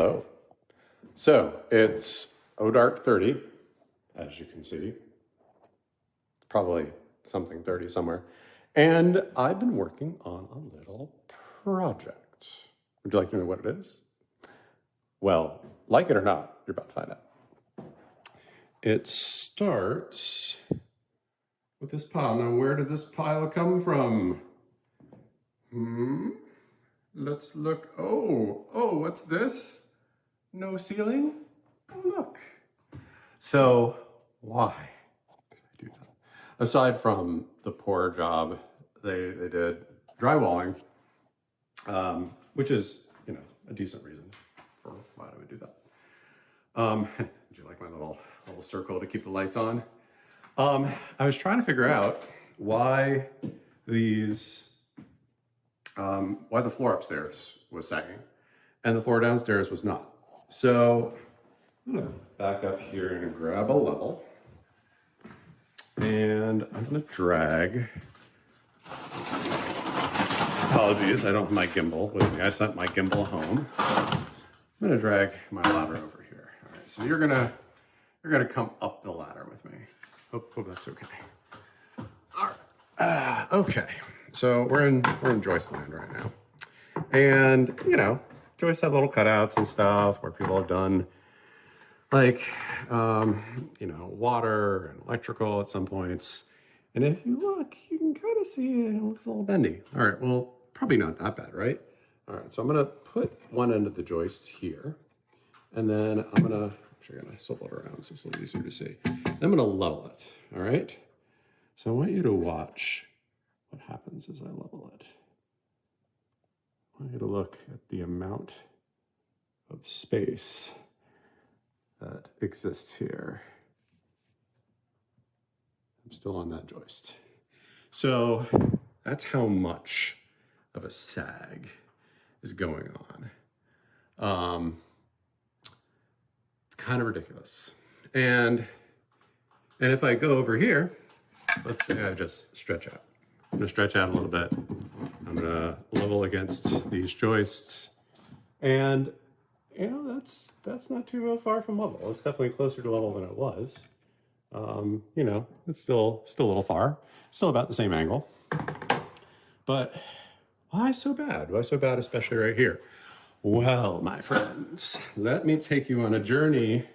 Hello. So it's dark 30, as you can see. Probably something 30 somewhere. And I've been working on a little project. Would you like to know what it is? Well, like it or not, you're about to find out. It starts with this pile. Now, where did this pile come from? Let's look. Oh, what's this? No ceiling? Oh, look. So, why did I do that? Aside from the poor job they did drywalling, which is, a decent reason for why do we do that. Do you like my little circle to keep the lights on? I was trying to figure out why why the floor upstairs was sagging and the floor downstairs was not. So I'm gonna back up here and grab a level, and I'm gonna drag. Apologies, I don't have my gimbal with me. I sent my gimbal home. I'm gonna drag my ladder over here. All right, so you're gonna come up the ladder with me. Hope that's okay. All right. Okay. So we're in joist land right now, and joists have little cutouts and stuff where people have done like water and electrical at some points. And if you look, you can kind of see it looks a little bendy. All right. Well, probably not that bad, right? All right. So I'm gonna put one end of the joist here, and then I'm gonna swivel it around so it's a little easier to see. Then I'm gonna level it. All right. So I want you to watch what happens as I level it. I want you to look at the amount of space that exists here. I'm still on that joist. So that's how much of a sag is going on. Kind of ridiculous. And if I go over here, let's say I just stretch out. I'm gonna stretch out a little bit. I'm gonna level against these joists, and that's not too far from level. It's definitely closer to level than it was. It's still a little far. Still about the same angle. But why so bad? Why so bad, especially right here? Well, my friends, let me take you on a journey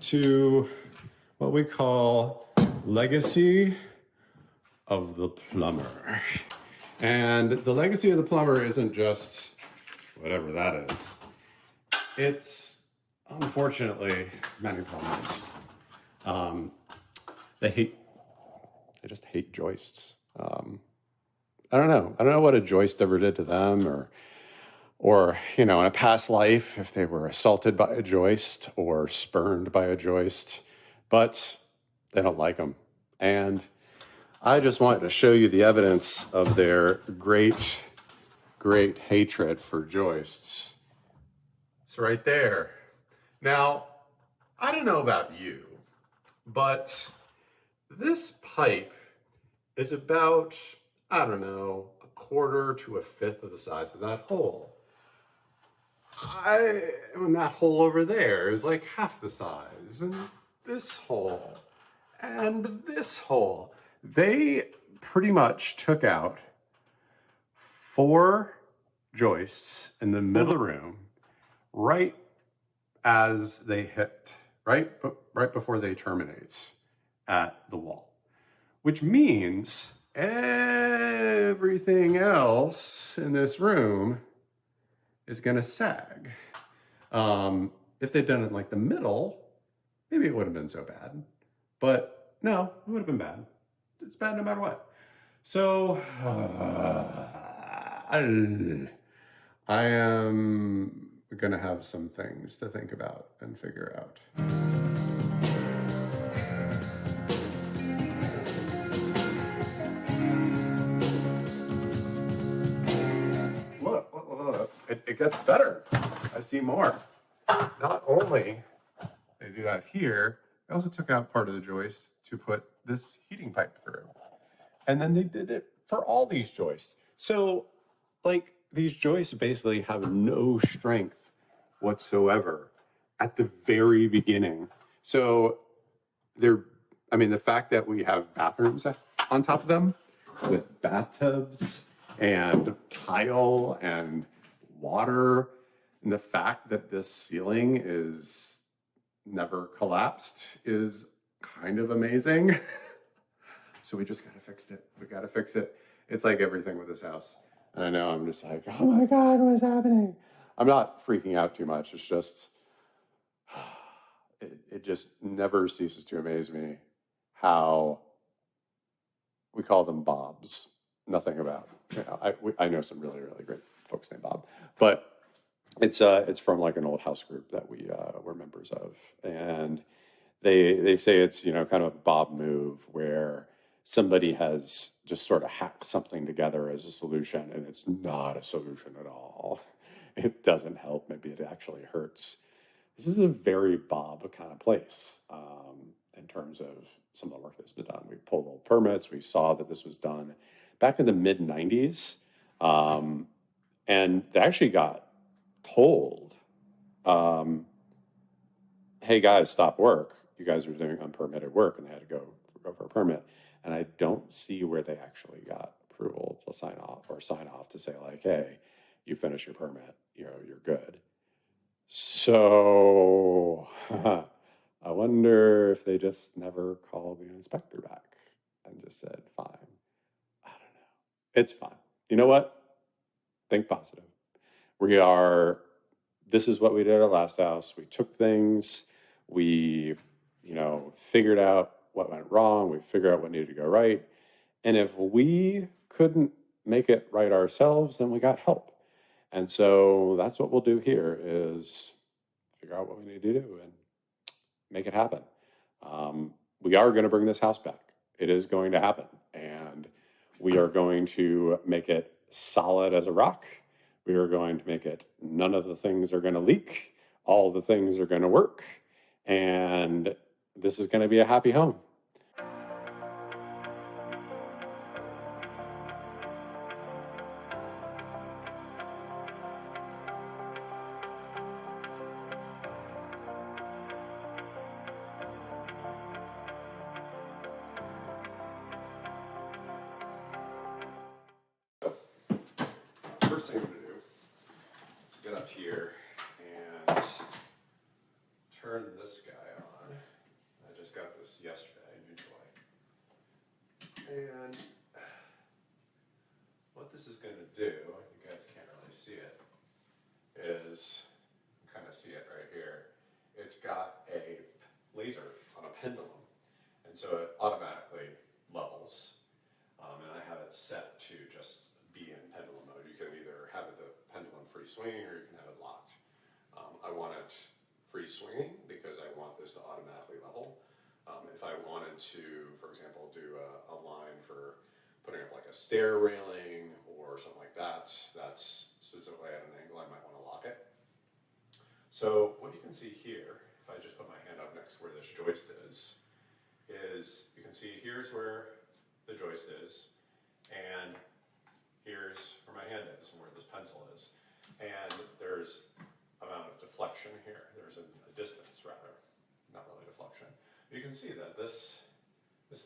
to what we call legacy of the plumber. And the legacy of the plumber isn't just whatever that is. It's unfortunately many plumbers. They just hate joists. I don't know what a joist ever did to them, or in a past life, if they were assaulted by a joist or spurned by a joist, but they don't like them. And I just wanted to show you the evidence of their great, great hatred for joists. It's right there. Now, I don't know about you, but this pipe is about, a quarter to a fifth of the size of that hole. That hole over there is like half the size, and this hole, and this hole. They pretty much took out 4 joists in the middle of the room right as they hit, right before they terminate at the wall, which means everything else in this room is going to sag. If they'd done it like the middle, maybe it wouldn't have been so bad, but no, it would have been bad. It's bad no matter what. So I am gonna have some things to think about and figure out. Look, it gets better. I see more. Not only they do that here, they also took out part of the joist to put this heating pipe through. And then they did it for all these joists. So, these joists basically have no strength whatsoever at the very beginning. So the fact that we have bathrooms on top of them with bathtubs and tile and water, and the fact that this ceiling is never collapsed is kind of amazing. So we just gotta fix it. We gotta fix it. It's like everything with this house. And I know I'm just like, oh my God, what is happening? I'm not freaking out too much. It's just, it just never ceases to amaze me how we call them Bobs. Nothing about, I know some really, really great folks named Bob, but it's from like an old house group that we were members of. And they say it's, kind of a Bob move where somebody has just sort of hacked something together as a solution, and it's not a solution at all. It doesn't help. Maybe it actually hurts. This is a very Bob kind of place in terms of some of the work that's been done. We pulled old permits. We saw that this was done back in the mid 90s. And they actually got told, hey guys, stop work. You guys are doing unpermitted work, and they had to go for a permit. And I don't see where they actually got approval to sign off to say like, hey, you finish your permit, you're good. So I wonder if they just never called the inspector back and just said, fine. I don't know. It's fine. You know what? Think positive. This is what we did at our last house. We took things, we, figured out what went wrong, we figured out what needed to go right. And if we couldn't make it right ourselves, then we got help. And so that's what we'll do here is figure out what we need to do and make it happen. We are going to bring this house back. It is going to happen. And we are going to make it solid as a rock. We are going to make it, none of the things are going to leak. All the things are going to work. And this is going to be a happy home. First thing I'm going to do is get up here and turn this guy on. I just got this yesterday, neutral light. And what this is going to do, you guys can't really see it, is kind of see it right here. It's got a laser on a pendulum, and so it automatically levels. And I have it set to just be in pendulum mode. You can either have the pendulum free swinging or you can have it locked. I want it free swinging because I want this to automatically level. If I wanted to, for example, do a line for putting up like a stair railing or something like that, that's specifically at an angle, I might want to lock it. So what you can see here, if I just put my hand up next to where this joist is you can see here's where the joist is, and here's where my hand is and where this pencil is. And there's amount of deflection here. There's a distance rather, not really deflection. You can see that this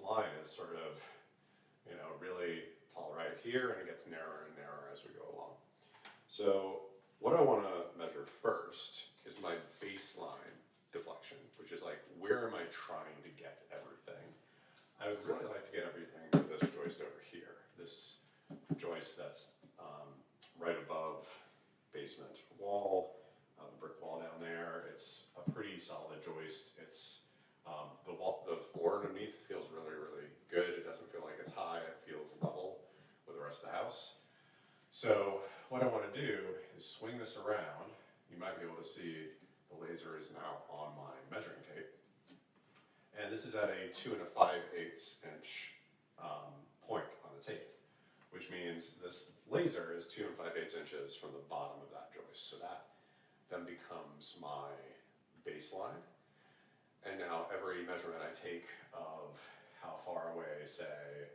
line is sort of, really tall right here, and it gets narrower and narrower as we go along. So what I want to measure first is my baseline deflection, which is like, where am I trying to get everything? I would really like to get everything to this joist over here. This joist that's right above basement wall, the brick wall down there. It's a pretty solid joist. It's the floor underneath feels really, really good. It doesn't feel like it's high. It feels level with the rest of the house. So what I want to do is swing this around. You might be able to see the laser is now on my measuring tape. And this is at a 2 5/8 inch point on the tape, which means this laser is 2 5/8 inches from the bottom of that joist. So that then becomes my baseline. And now every measurement I take of how far away, say,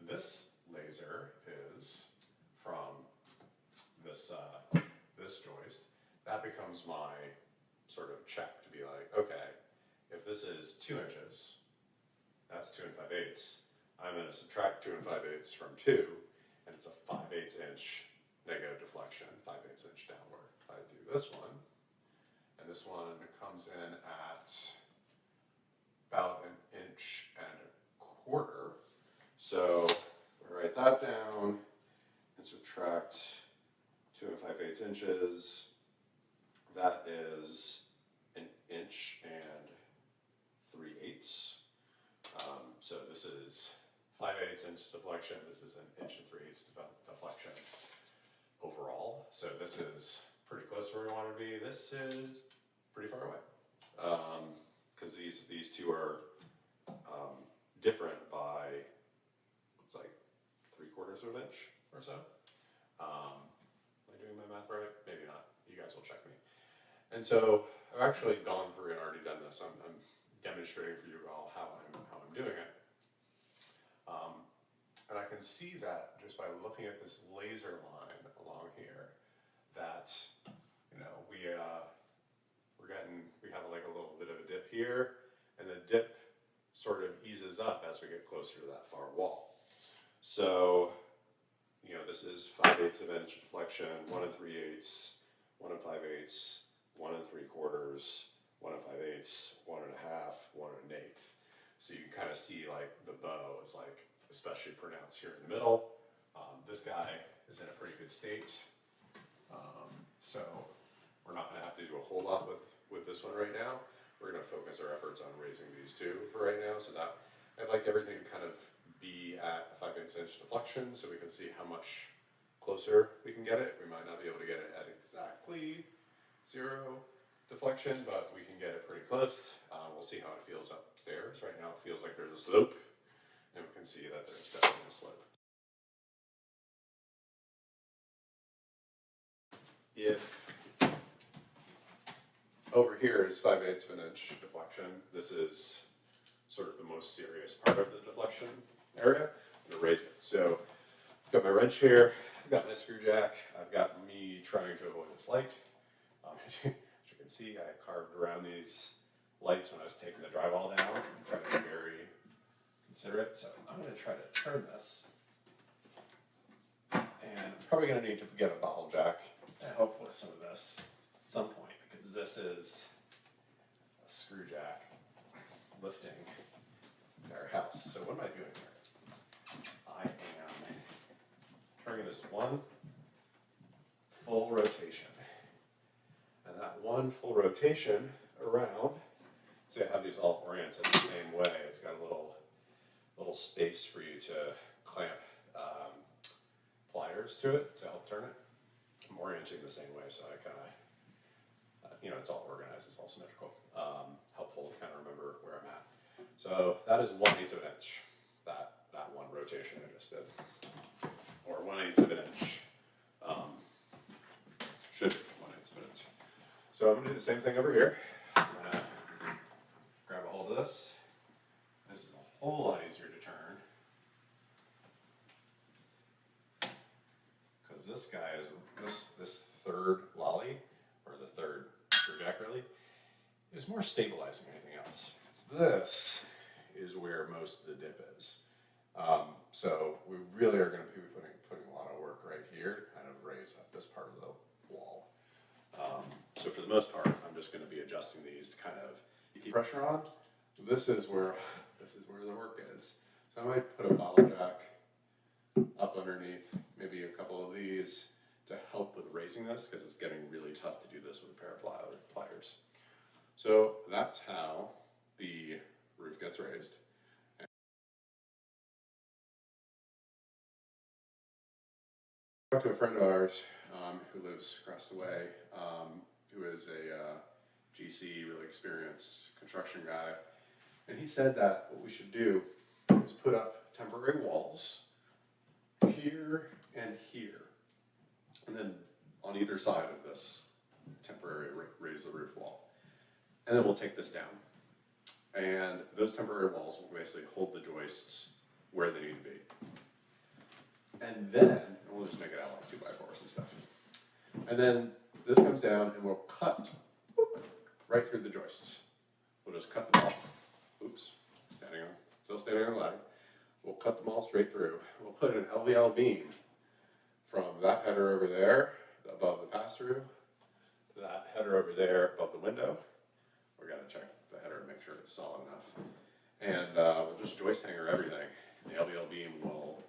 this laser is from this joist, that becomes my sort of check to be like, okay, if this is 2 inches, that's 2 5/8. I'm going to subtract 2 5/8 from 2, and it's a 5/8 inch negative deflection, 5/8 inch downward. If I do this one, and this one comes in at about 1.25 inches. So we write that down and subtract 2 5/8 inches. That is 1.375 inches. So this is 5/8 inch deflection. This is 1.375 deflection overall. So this is pretty close to where we want to be. This is pretty far away because these two are different by it's like 3/4 of an inch or so. Am I doing my math right? Maybe not. You guys will check me. And so I've actually gone through and already done this. I'm demonstrating for you all how I'm doing it. And I can see that just by looking at this laser line along here, that we have like a little bit of a dip here, and the dip sort of eases up as we get closer to that far wall. So this is 5/8 of an inch deflection, 1 3/8, 1 5/8, 1 3/4, 1 5/8, 1 1/2, 1 1/8. So you can kind of see like the bow is like especially pronounced here in the middle. This guy is in a pretty good state. So we're not going to have to do a whole lot with this one right now. We're going to focus our efforts on raising these two for right now, so that I'd like everything to kind of be at a 5/8 inch deflection so we can see how much closer we can get it. We might not be able to get it at exactly 0 deflection, but we can get it pretty close. We'll see how it feels upstairs. Right now it feels like there's a slope, and we can see that there's definitely a slope. If over here is 5/8 of an inch deflection, this is sort of the most serious part of the deflection area. I'm going to raise it. So I've got my wrench here, I've got my screw jack, I've got me trying to avoid this light. As you can see, I carved around these lights when I was taking the drywall down. I'm trying to be very considerate. So I'm going to try to turn this. And I'm probably going to need to get a bottle jack to help with some of this at some point, because this is a screw jack lifting our house. So what am I doing here? I am turning this one full rotation. And that one full rotation around, so you have these all oriented the same way. It's got a little space for you to clamp pliers to it to help turn it. I'm orienting the same way, so I kind of, it's all organized, it's all symmetrical. Helpful to kind of remember where I'm at. So that is 1/8 of an inch, that one rotation I just did. Or 1/8 of an inch. Should be 1/8 of an inch. So I'm going to do the same thing over here. I'm going to grab a hold of this. This is a whole lot easier to turn, because this guy is, this third lolly, or the third screw jack really, is more stabilizing than anything else. This is where most of the dip is. So we really are going to be putting a lot of work right here to kind of raise up this part of the wall. So for the most part, I'm just going to be adjusting these to kind of keep pressure on. This is where the work is. So I might put a bottle jack up underneath, maybe a couple of these to help with raising this, because it's getting really tough to do this with a pair of pliers. So that's how the roof gets raised. I talked to a friend of ours who lives across the way, who is a GC, really experienced construction guy, and he said that what we should do is put up temporary walls here and here, and then on either side of this temporary raise the roof wall, and then we'll take this down, and those temporary walls will basically hold the joists where they need to be. And then we'll just make it out like 2x4s and stuff. And then this comes down and we'll cut right through the joists. We'll just cut them all. Oops, still standing on the leg. We'll cut them all straight through. We'll put an LVL beam from that header over there above the pass-through, that header over there above the window. We're gonna check the header to make sure it's solid enough. And we'll just joist hanger everything. The LVL beam will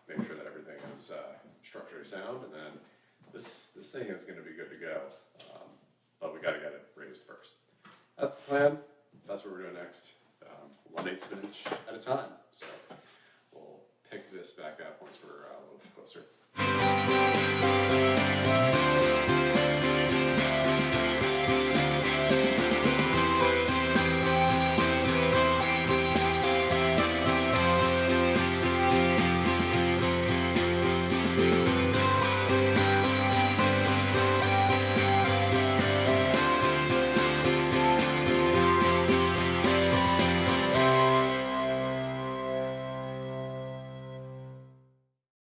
make sure that everything is structurally sound, and then this thing is gonna be good to go. But we gotta get it raised first. That's the plan. That's what we're doing next. 1/8 of an inch at a time. So we'll pick this back up once we're a little closer.